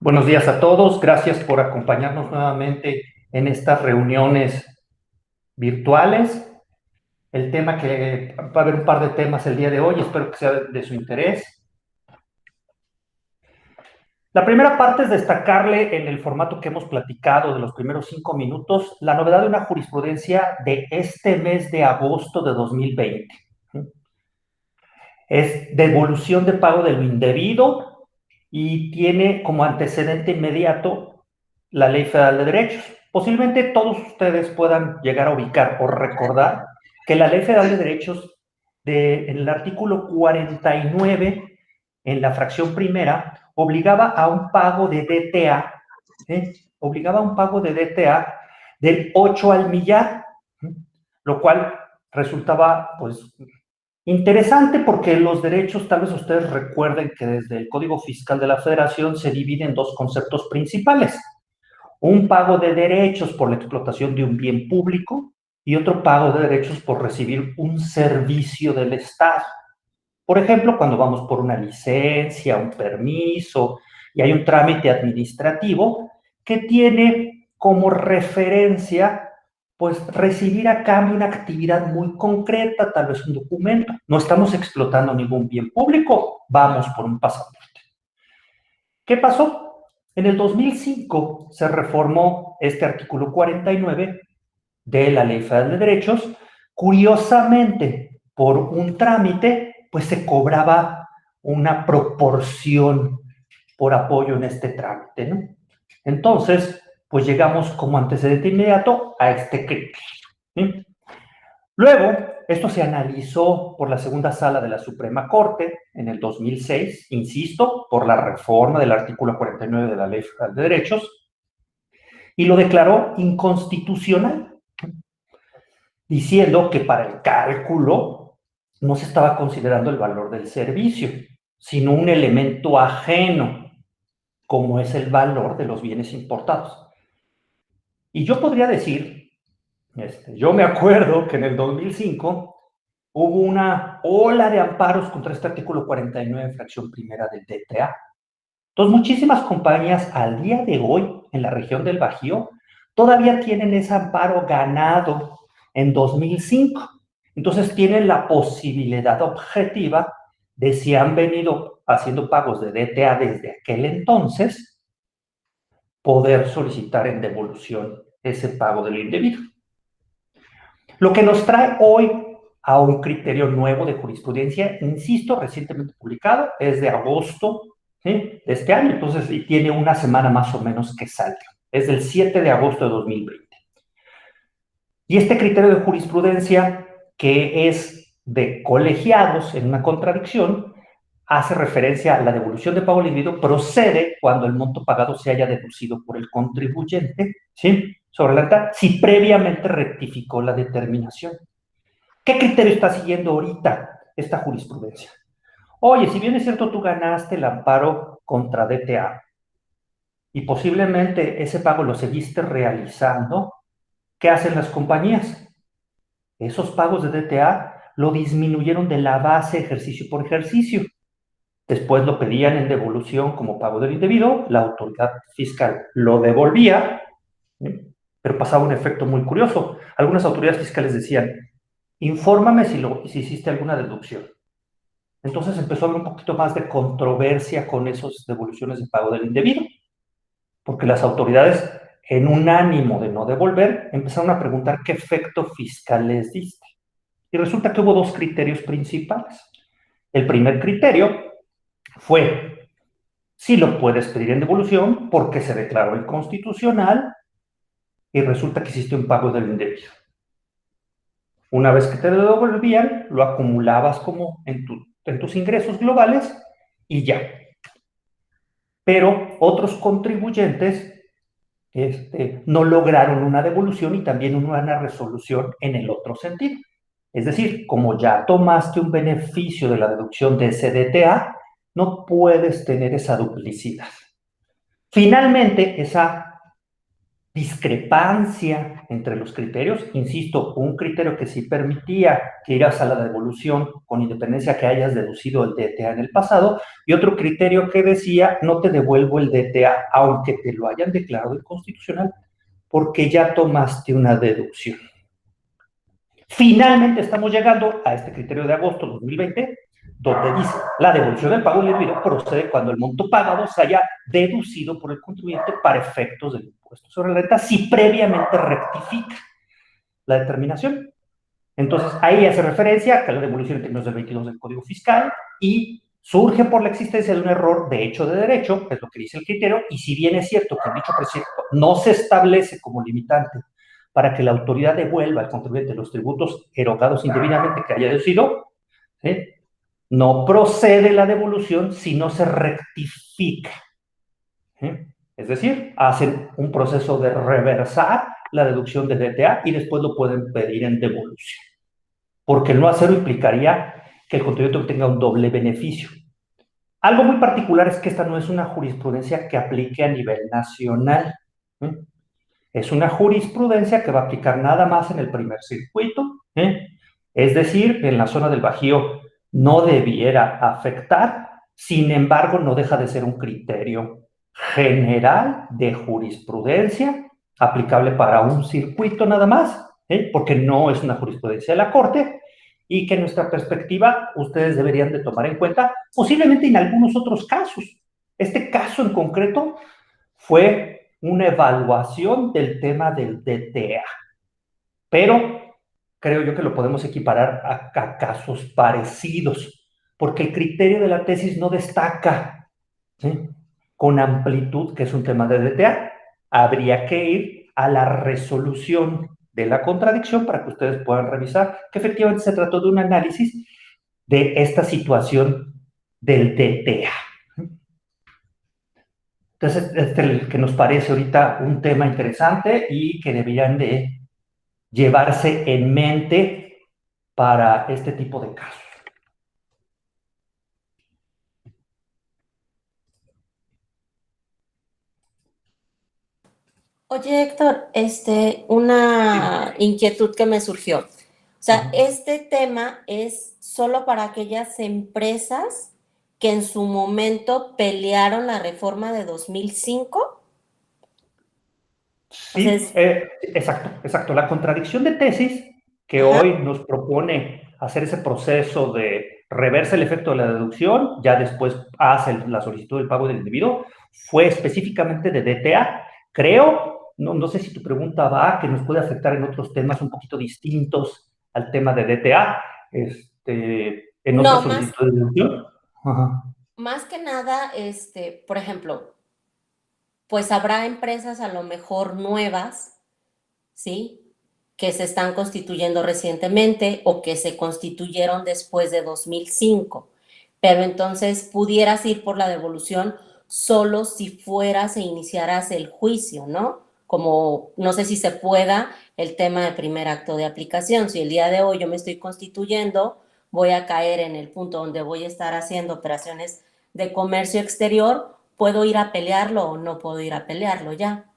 Buenos días a todos, gracias por acompañarnos nuevamente en estas reuniones virtuales. El tema que va a haber un par de temas el día de hoy, espero que sea de su interés. La primera parte es destacarle en el formato que hemos platicado de los primeros 5 minutos la novedad de una jurisprudencia de este mes de agosto de 2020. Es devolución de pago de lo indebido y tiene como antecedente inmediato la Ley Federal de Derechos. Posiblemente todos ustedes puedan llegar a ubicar o recordar que la Ley Federal de Derechos, en el artículo 49, en la fracción primera, obligaba a un pago de DTA, obligaba a un pago de DTA del 8 al millar, lo cual resultaba, pues, interesante porque los derechos, tal vez ustedes recuerden que desde el Código Fiscal de la Federación se divide en dos conceptos principales: un pago de derechos por la explotación de un bien público y otro pago de derechos por recibir un servicio del Estado. Por ejemplo, cuando vamos por una licencia, un permiso, y hay un trámite administrativo que tiene como referencia, pues, recibir a cambio una actividad muy concreta, tal vez un documento. No estamos explotando ningún bien público, vamos por un pasaporte. ¿Qué pasó? En el 2005 se reformó este artículo 49 de la Ley Federal de Derechos. Curiosamente, por un trámite, pues se cobraba una proporción por apoyo en este trámite, ¿no? Entonces, pues llegamos como antecedente inmediato a este criterio, ¿sí? Luego, esto se analizó por la segunda sala de la Suprema Corte en el 2006, insisto, por la reforma del artículo 49 de la Ley Federal de Derechos, y lo declaró inconstitucional, diciendo que para el cálculo no se estaba considerando el valor del servicio, sino un elemento ajeno, como es el valor de los bienes importados. Y yo podría decir, yo me acuerdo que en el 2005 hubo una ola de amparos contra este artículo 49, fracción primera del DTA. Entonces, muchísimas compañías al día de hoy en la región del Bajío todavía tienen ese amparo ganado en 2005. Entonces, tienen la posibilidad objetiva de, si han venido haciendo pagos de DTA desde aquel entonces, poder solicitar en devolución ese pago del indebido. Lo que nos trae hoy a un criterio nuevo de jurisprudencia, insisto, recientemente publicado, es de agosto, ¿sí?, de este año, entonces, y tiene una semana más o menos que salió. Es del 7 de agosto de 2020. Y este criterio de jurisprudencia, que es de colegiados en una contradicción, hace referencia a la devolución de pago al individuo, procede cuando el monto pagado se haya deducido por el contribuyente, ¿sí?, sobre la renta, si previamente rectificó la determinación. ¿Qué criterio está siguiendo ahorita esta jurisprudencia? Oye, si bien es cierto, tú ganaste el amparo contra DTA y posiblemente ese pago lo seguiste realizando, ¿qué hacen las compañías? Esos pagos de DTA lo disminuyeron de la base ejercicio por ejercicio. Después lo pedían en devolución como pago del indebido, la autoridad fiscal lo devolvía, ¿sí?, pero pasaba un efecto muy curioso. Algunas autoridades fiscales decían: infórmame si hiciste alguna deducción. Entonces empezó a haber un poquito más de controversia con esas devoluciones de pago del indebido, porque las autoridades, en un ánimo de no devolver, empezaron a preguntar qué efecto fiscal les diste. Y resulta que hubo dos criterios principales. El primer criterio fue: si lo puedes pedir en devolución porque se declaró inconstitucional y resulta que hiciste un pago del indebido. Una vez que te lo devolvían, lo acumulabas como en tus ingresos globales y ya. Pero otros contribuyentes no lograron una devolución y también una resolución en el otro sentido. Es decir, como ya tomaste un beneficio de la deducción de ese DTA, no puedes tener esa duplicidad. Finalmente, esa discrepancia entre los criterios. Insisto, un criterio que sí permitía que irás a la devolución con independencia que hayas deducido el DTA en el pasado, y otro criterio que decía no te devuelvo el DTA aunque te lo hayan declarado inconstitucional porque ya tomaste una deducción. Finalmente estamos llegando a este criterio de agosto de 2020, donde dice, la devolución del pago indebido procede cuando el monto pagado se haya deducido por el contribuyente para efectos del impuesto sobre la renta si previamente rectifica la determinación. Entonces, ahí hace referencia a la devolución en términos del 22 del Código Fiscal y surge por la existencia de un error de hecho de derecho, es lo que dice el criterio, y si bien es cierto que en dicho precepto no se establece como limitante para que la autoridad devuelva al contribuyente los tributos erogados indebidamente que haya deducido, ¿sí?, no procede la devolución si no se rectifica. ¿Sí? Es decir, hacen un proceso de reversar la deducción de DTA y después lo pueden pedir en devolución. Porque el no hacerlo implicaría que el contribuyente obtenga un doble beneficio. Algo muy particular es que esta no es una jurisprudencia que aplique a nivel nacional. ¿Sí? Es una jurisprudencia que va a aplicar nada más en el primer circuito, es decir, en la zona del Bajío no debiera afectar, sin embargo, no deja de ser un criterio general de jurisprudencia aplicable para un circuito nada más, porque no es una jurisprudencia de la Corte y que en nuestra perspectiva ustedes deberían de tomar en cuenta, posiblemente en algunos otros casos. Este caso en concreto fue una evaluación del tema del DTA, pero creo yo que lo podemos equiparar a casos parecidos, porque el criterio de la tesis no destaca, ¿sí?, con amplitud, que es un tema de DTA. Habría que ir a la resolución de la contradicción para que ustedes puedan revisar que efectivamente se trató de un análisis de esta situación del DTA. Entonces, este es el que nos parece ahorita un tema interesante y que deberían de llevarse en mente para este tipo de casos. Oye, Héctor, una inquietud que me surgió. O sea, este tema es solo para aquellas empresas que en su momento pelearon la reforma de 2005. O sea, Sí, exacto. La contradicción de tesis que ajá, hoy nos propone hacer ese proceso de reversa el efecto de la deducción, ya después hace la solicitud del pago del individuo, fue específicamente de DTA. Creo, no sé si tu pregunta va, que nos puede afectar en otros temas un poquito distintos al tema de DTA, en otras no, más, solicitudes de deducción. Ajá. más que nada, por ejemplo, pues habrá empresas a lo mejor nuevas, ¿sí? Que se están constituyendo recientemente o que se constituyeron después de 2005. Pero entonces pudieras ir por la devolución solo si fueras e iniciaras el juicio, ¿no? Como no sé si se pueda el tema de primer acto de aplicación. Si el día de hoy yo me estoy constituyendo, voy a caer en el punto donde voy a estar haciendo operaciones de comercio exterior, ¿puedo ir a pelearlo o no puedo ir a pelearlo ya?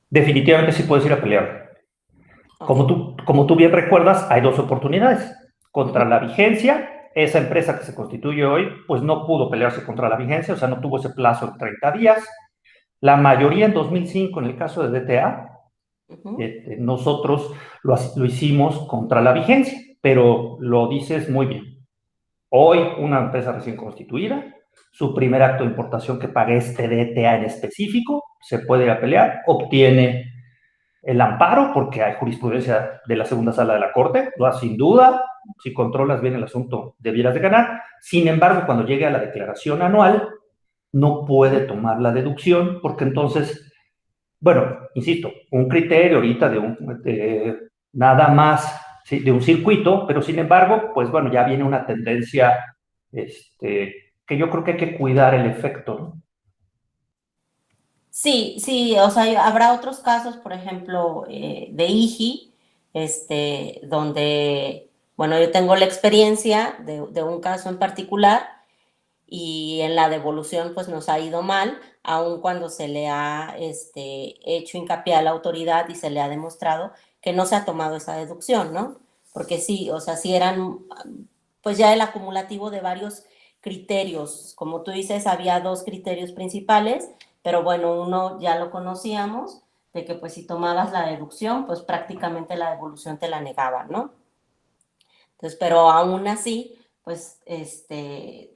Definitivamente sí puedes ir a pelear. Ok. Como tú bien recuerdas, hay dos oportunidades. Ujú. Contra la vigencia, esa empresa que se constituye hoy, pues no pudo pelearse contra la vigencia, o sea, no tuvo ese plazo de 30 días. La mayoría en 2005, en el caso de DTA, Ujú. nosotros lo hicimos contra la vigencia, pero lo dices muy bien. Hoy, una empresa recién constituida, su primer acto de importación que pague este DTA en específico, se puede ir a pelear, obtiene el amparo, porque hay jurisprudencia de la segunda sala de la Corte, ¿no? Sin duda, si controlas bien el asunto, debieras de ganar. Sin embargo, cuando llegue a la declaración anual, no puede tomar la deducción, porque entonces, bueno, insisto, un criterio ahorita nada más, ¿sí?, de un circuito, pero sin embargo, pues bueno, ya viene una tendencia que yo creo que hay que cuidar el efecto, ¿no? Sí, sí, o sea, habrá otros casos, por ejemplo, de IGI, donde, bueno, yo tengo la experiencia de un caso en particular y en la devolución pues nos ha ido mal, aun cuando se le ha hecho hincapié a la autoridad y se le ha demostrado que no se ha tomado esa deducción, ¿no? Porque sí, o sea, sí eran pues ya el acumulativo de varios criterios. Como tú dices, había dos criterios principales, pero bueno, uno ya lo conocíamos, de que pues si tomabas la deducción, pues prácticamente la devolución te la negaba, ¿no? Entonces, pero aún así, pues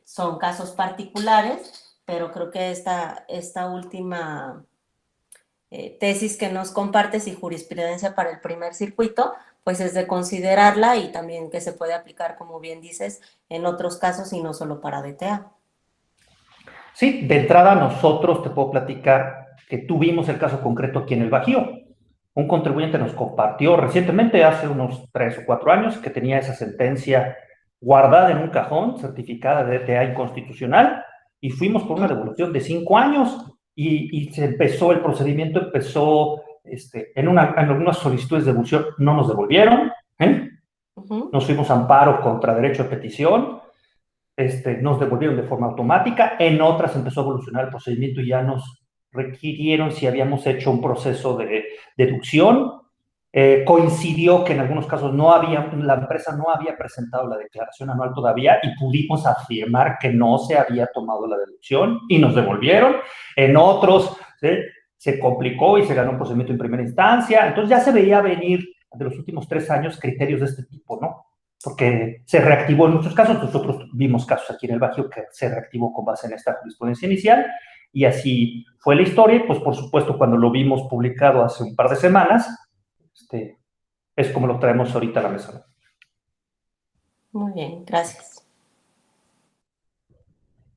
son casos particulares, pero creo que esta última tesis que nos compartes y jurisprudencia para el primer circuito, pues es de considerarla y también que se puede aplicar, como bien dices, en otros casos y no solo para DTA. Sí, de entrada nosotros te puedo platicar que tuvimos el caso concreto aquí en el Bajío. Un contribuyente nos compartió recientemente, hace unos 3 o 4 años, que tenía esa sentencia guardada en un cajón, certificada de DTA inconstitucional, y fuimos por una devolución de 5 años y se empezó, el procedimiento empezó en algunas solicitudes de devolución, no nos devolvieron, ¿eh? Nos fuimos a amparo contra derecho de petición, nos devolvieron de forma automática, en otras empezó a evolucionar el procedimiento y ya nos requirieron si habíamos hecho un proceso de deducción. Coincidió que en algunos casos la empresa no había presentado la declaración anual todavía y pudimos afirmar que no se había tomado la deducción y nos devolvieron. En otros se complicó y se ganó un procedimiento en primera instancia. Entonces ya se veía venir de los últimos 3 años criterios de este tipo, ¿no? Porque se reactivó en muchos casos. Nosotros vimos casos aquí en el Bajío que se reactivó con base en esta jurisprudencia inicial y así fue la historia. Pues por supuesto, cuando lo vimos publicado hace un par de semanas, es como lo traemos ahorita a la mesa. Muy bien, gracias.